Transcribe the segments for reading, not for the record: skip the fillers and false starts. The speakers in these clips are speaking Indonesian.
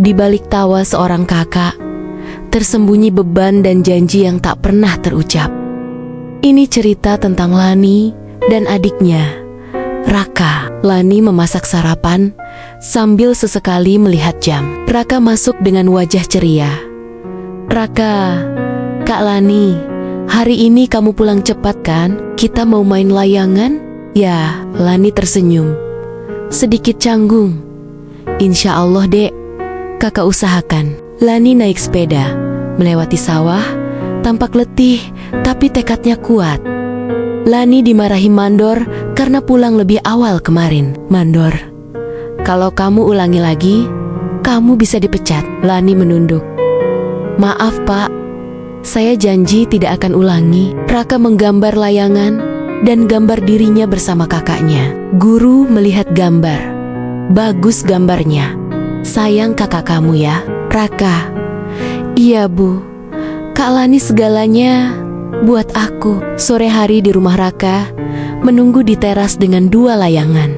Di balik tawa seorang kakak, tersembunyi beban dan janji yang tak pernah terucap. Ini cerita tentang Lani dan adiknya, Raka. Lani memasak sarapan sambil sesekali melihat jam. Raka masuk dengan wajah ceria. "Raka, Kak Lani, hari ini kamu pulang cepat kan? Kita mau main layangan?" "Ya," Lani tersenyum, sedikit canggung. "Insya Allah, Dek, kakak usahakan." Lani naik sepeda, melewati sawah, tampak letih, tapi tekadnya kuat. Lani dimarahi Mandor karena pulang lebih awal kemarin. "Mandor, kalau kamu ulangi lagi, kamu bisa dipecat." Lani menunduk. "Maaf Pak, saya janji tidak akan ulangi." Raka menggambar layangan dan gambar dirinya bersama kakaknya. Guru melihat gambar. "Bagus gambarnya. Sayang kakak kamu ya, Raka." "Iya Bu, Kak Lani segalanya buat aku." Sore hari di rumah Raka, menunggu di teras dengan 2 layangan.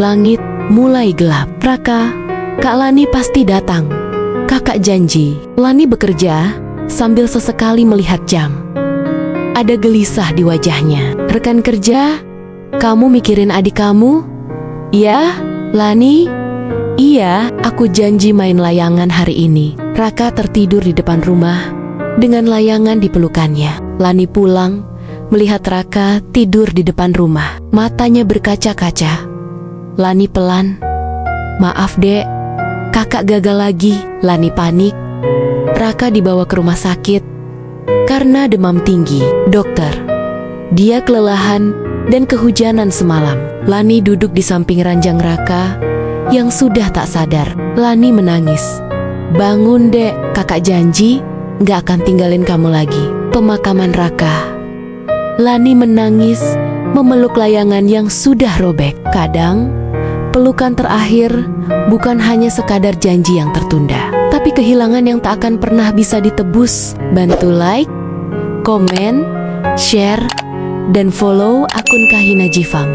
Langit mulai gelap. "Raka, Kak Lani pasti datang. Kakak janji." Lani bekerja sambil sesekali melihat jam. Ada gelisah di wajahnya. "Rekan kerja, kamu mikirin adik kamu?" "Ya, Lani." "Iya, aku janji main layangan hari ini." Raka tertidur di depan rumah dengan layangan di pelukannya. Lani pulang, melihat Raka tidur di depan rumah. Matanya berkaca-kaca. Lani pelan, "Maaf Dek, kakak gagal lagi." Lani panik. Raka dibawa ke rumah sakit karena demam tinggi. "Dokter, dia kelelahan dan kehujanan semalam." Lani duduk di samping ranjang Raka yang sudah tak sadar. Lani menangis. "Bangun Dek, kakak janji gak akan tinggalin kamu lagi." Pemakaman Raka. Lani menangis, memeluk layangan yang sudah robek. Kadang, pelukan terakhir bukan hanya sekadar janji yang tertunda, tapi kehilangan yang tak akan pernah bisa ditebus. Bantu like, komen, share, dan follow akun Kahina Jifam.